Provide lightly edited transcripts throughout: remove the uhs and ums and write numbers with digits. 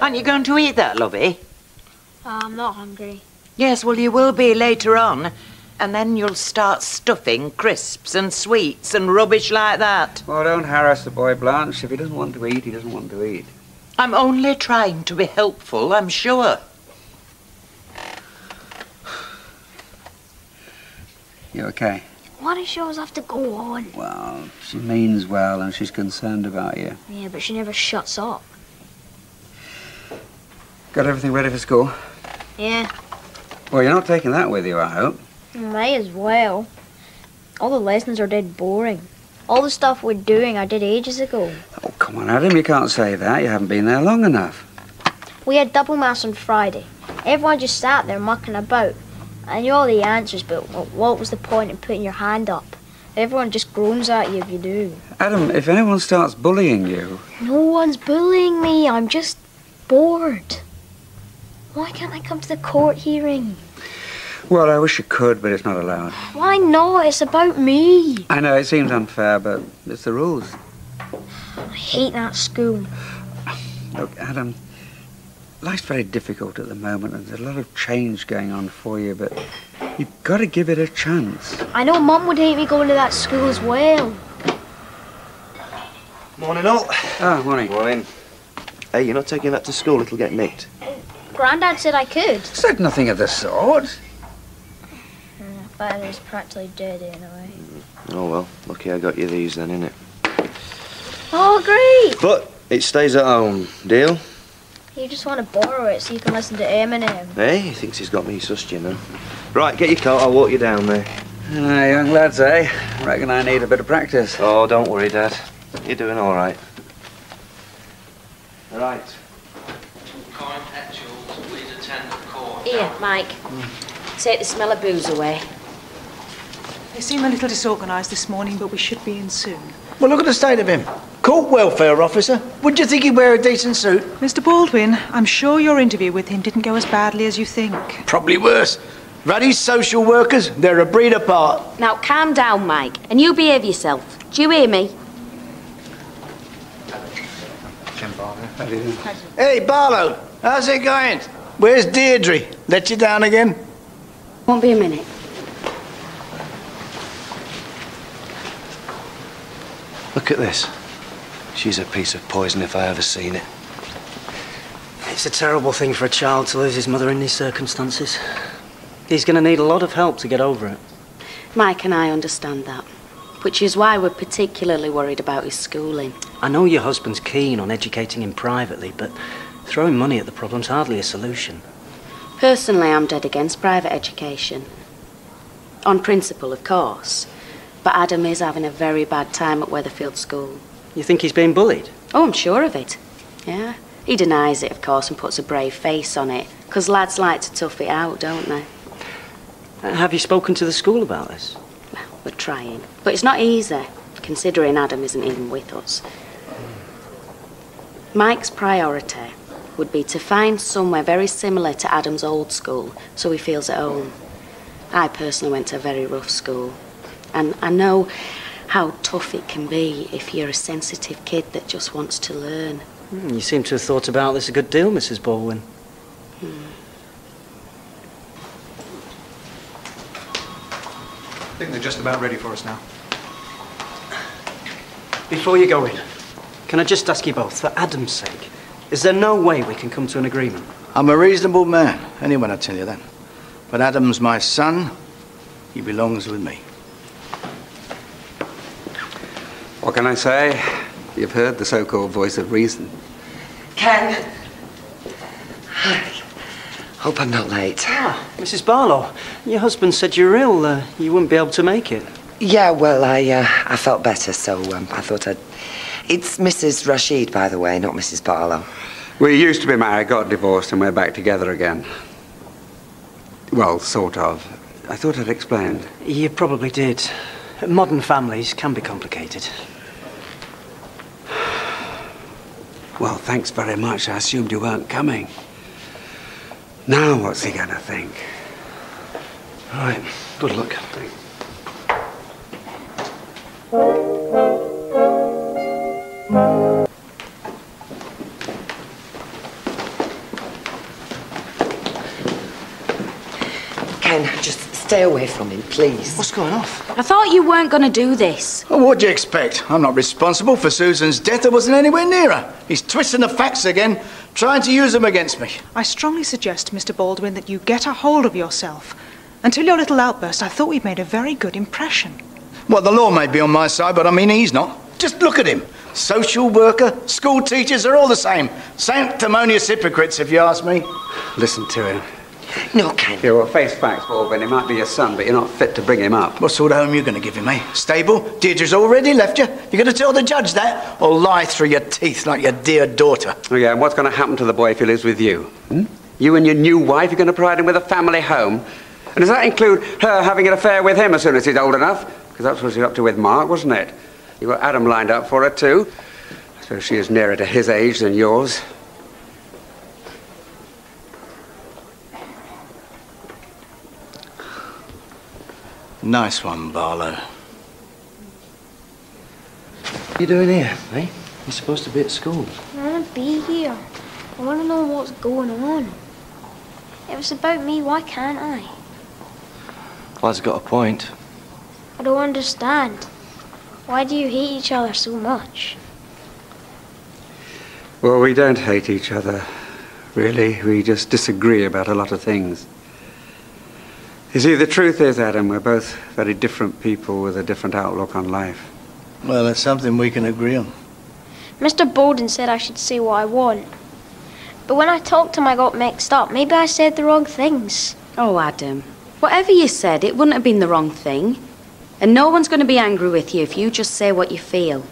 Aren't you going to eat that, lovey? I'm not hungry. Yes, well, you will be later on. And then you'll start stuffing crisps and sweets and rubbish like that. Well, don't harass the boy, Blanche. If he doesn't want to eat, he doesn't want to eat. I'm only trying to be helpful, I'm sure. You okay? Why does she always have to go on? Well, she means well and she's concerned about you. Yeah, but she never shuts up. Got everything ready for school? Yeah. Well, you're not taking that with you, I hope. May as well. All the lessons are dead boring. All the stuff we're doing I did ages ago. Oh, come on, Adam, you can't say that. You haven't been there long enough. We had double mass on Friday. Everyone just sat there mucking about. I knew all the answers, but what was the point in putting your hand up? Everyone just groans at you if you do. Adam, if anyone starts bullying you... No one's bullying me. I'm just bored. Why can't I come to the court hearing? Well, I wish you could, but it's not allowed. Why not? It's about me. I know, it seems unfair, but it's the rules. I hate that school. Look, Adam, life's very difficult at the moment, and there's a lot of change going on for you, but you've got to give it a chance. I know Mum would hate me going to that school as well. Morning, all. Ah, morning. Morning. Hey, you're not taking that to school, it'll get nicked. Grandad said I could. Said nothing of the sort. But it's practically dead in a way. Oh, well, lucky I got you these then, innit? Oh, great! But it stays at home. Deal? You just want to borrow it so you can listen to Eminem. Hey, he thinks he's got me sussed, you know. Right, get your coat, I'll walk you down there. Young lads, eh? Reckon I need a bit of practice. Oh, don't worry, Dad. You're doing all right. Right. Please attend the court. Here, Mike. Take the smell of booze away. They seem a little disorganised this morning, but we should be in soon. Well, look at the state of him. Court welfare officer. Wouldn't you think he'd wear a decent suit? Mr. Baldwin, I'm sure your interview with him didn't go as badly as you think. Probably worse. Ruddy's social workers, they're a breed apart. Now, calm down, Mike, and you behave yourself. Do you hear me? Hey, Barlow, how's it going? Where's Deirdre? Let you down again? Won't be a minute. Look at this. She's a piece of poison if I ever seen it. It's a terrible thing for a child to lose his mother in these circumstances. He's going to need a lot of help to get over it. Mike and I understand that, which is why we're particularly worried about his schooling. I know your husband's keen on educating him privately, but throwing money at the problem's hardly a solution. Personally, I'm dead against private education. On principle, of course. But Adam is having a very bad time at Weatherfield School. You think he's being bullied? Oh, I'm sure of it. Yeah. He denies it, of course, and puts a brave face on it. Because lads like to tough it out, don't they? Have you spoken to the school about this? Well, we're trying. But it's not easy, considering Adam isn't even with us. Mike's priority would be to find somewhere very similar to Adam's old school, so he feels at home. I personally went to a very rough school. And I know how tough it can be if you're a sensitive kid that just wants to learn. You seem to have thought about this a good deal, Mrs. Baldwin. I think they're just about ready for us now. Before you go in, can I just ask you both, for Adam's sake, is there no way we can come to an agreement? I'm a reasonable man. Anyone will tell you that. But Adam's my son. He belongs with me. What can I say? You've heard the so-called voice of reason. Ken. Hope I'm not late. Ah, Mrs. Barlow, your husband said you're ill. You wouldn't be able to make it. Yeah, well, I felt better, so I thought I'd... It's Mrs. Rashid, by the way, not Mrs. Barlow. We used to be married, got divorced, and we're back together again. Well, sort of. I thought I'd explained. You probably did. Modern families can be complicated. Well, thanks very much. I assumed you weren't coming. Now what's he gonna think? Right, good luck. Ken, just stay away from him, please. What's going off? I thought you weren't going to do this. Well, what do you expect? I'm not responsible for Susan's death. I wasn't anywhere near her. He's twisting the facts again, trying to use them against me. I strongly suggest, Mr. Baldwin, that you get a hold of yourself. Until your little outburst, I thought we'd made a very good impression. Well, the law may be on my side, but I mean he's not. Just look at him. Social worker, school teachers are all the same. Sanctimonious hypocrites, if you ask me. Listen to him. No, Ken. Yeah, well, face facts, Baldwin. He might be your son, but you're not fit to bring him up. What sort of home are you going to give him, eh? Stable? Deirdre's already left you. You're going to tell the judge that? Or lie through your teeth like your dear daughter? Oh, yeah, and what's going to happen to the boy if he lives with you? Hmm? You and your new wife, you're going to provide him with a family home? And does that include her having an affair with him as soon as he's old enough? Because that's what she got up to with Mark, wasn't it? You got Adam lined up for her, too. I suppose she is nearer to his age than yours. Nice one, Barlow. What are you doing here, eh? You're supposed to be at school. I want to be here. I want to know what's going on. If it's about me, why can't I? Lad's got a point. I don't understand. Why do you hate each other so much? Well, we don't hate each other, really. We just disagree about a lot of things. You see, the truth is, Adam, we're both very different people with a different outlook on life. Well, that's something we can agree on. Mr. Bowden said I should say what I want. But when I talked to him, I got mixed up. Maybe I said the wrong things. Oh, Adam, whatever you said, it wouldn't have been the wrong thing. And no one's going to be angry with you if you just say what you feel.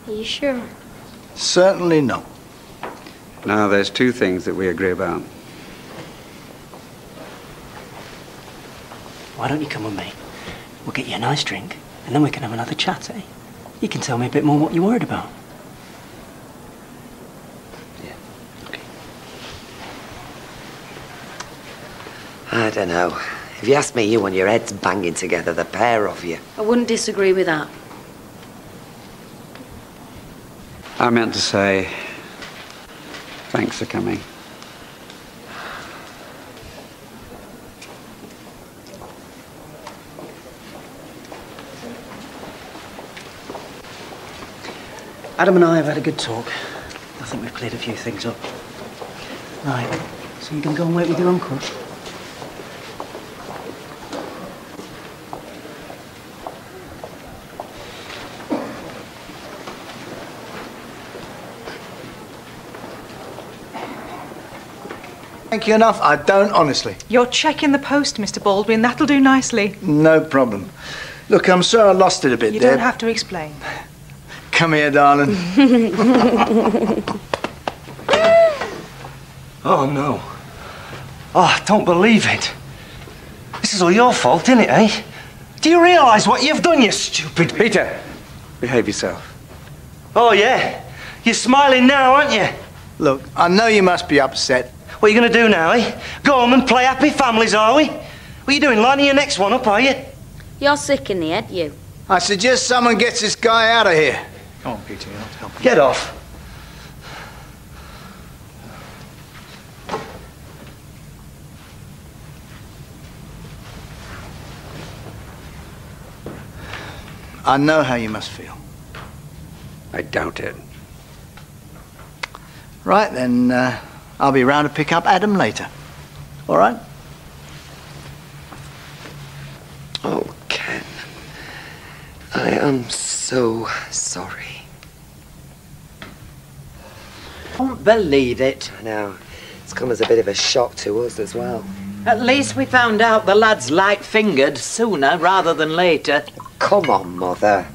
Are you sure? Certainly not. Now, there's two things that we agree about. Why don't you come with me? We'll get you a nice drink, and then we can have another chat, eh? You can tell me a bit more what you're worried about. Yeah, okay. I don't know. If you ask me, you and your heads banging together, the pair of you. I wouldn't disagree with that. I meant to say, thanks for coming. Adam and I have had a good talk. I think we've cleared a few things up. Right, so you can go and wait with your uncle? Thank you enough? I don't, honestly. You're checking the post, Mr. Baldwin. That'll do nicely. No problem. Look, I'm sorry I lost it a bit You there. don't have to explain. Come here, darling. Oh, no. Oh, I don't believe it. This is all your fault, isn't it, eh? Do you realise what you've done, you stupid... Peter, behave yourself. Oh, yeah? You're smiling now, aren't you? Look, I know you must be upset. What are you going to do now, eh? Go home and play happy families, are we? What are you doing, lining your next one up, are you? You're sick in the head, you. I suggest someone gets this guy out of here. Come on, Peter, you'll have to help him. Get off. I know how you must feel. I doubt it. Right, then, I'll be round to pick up Adam later. All right? Oh, Ken. I am so sorry. Can't believe it. I know. It's come as a bit of a shock to us as well. At least we found out the lad's light-fingered sooner rather than later. Come on, Mother.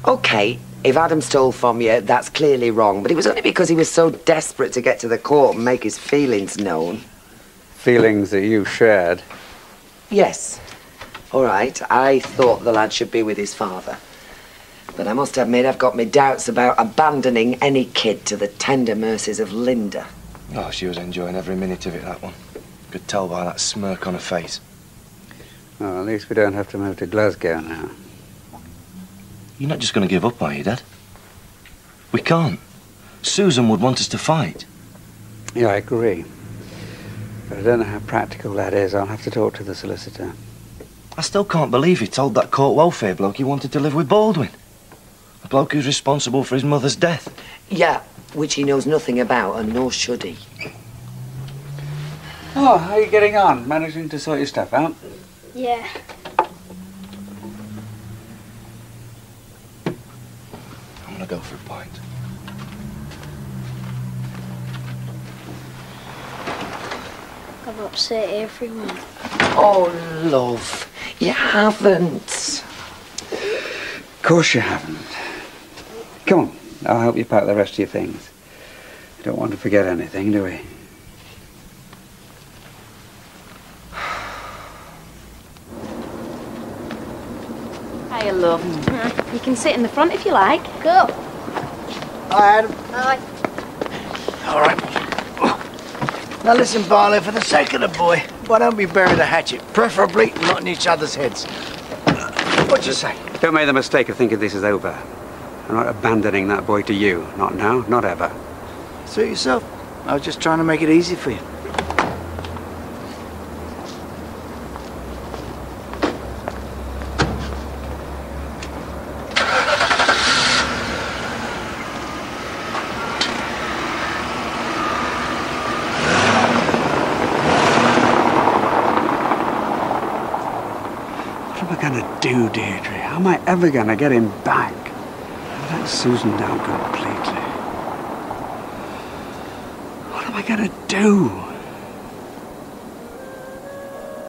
OK, if Adam stole from you, that's clearly wrong, but it was only because he was so desperate to get to the court and make his feelings known. Feelings that you shared. Yes. All right, I thought the lad should be with his father. But I must admit I've got my doubts about abandoning any kid to the tender mercies of Linda. Oh, she was enjoying every minute of it, that one. Could tell by that smirk on her face. Well, at least we don't have to move to Glasgow now. You're not just going to give up, are you, Dad? We can't. Susan would want us to fight. Yeah, I agree. But I don't know how practical that is. I'll have to talk to the solicitor. I still can't believe he told that court welfare bloke he wanted to live with Baldwin. The bloke who's responsible for his mother's death. Yeah, which he knows nothing about, and nor should he. Oh, how are you getting on? Managing to sort your stuff out? Yeah. I'm gonna go for a pint. I've upset everyone. Oh, love, you haven't. Of course you haven't. Come on, I'll help you pack the rest of your things. We don't want to forget anything, do we? Hiya, love. You can sit in the front if you like. Go. Hi, Adam. Hi. All right. Now listen, Barlow, for the sake of the boy, why don't we bury the hatchet? Preferably not in each other's heads. What'd you say? Don't make the mistake of thinking this is over. I'm not abandoning that boy to you. Not now, not ever. Suit yourself. I was just trying to make it easy for you. What am I going to do, Deirdre? How am I ever going to get him back? I've let Susan down completely. What am I going to do?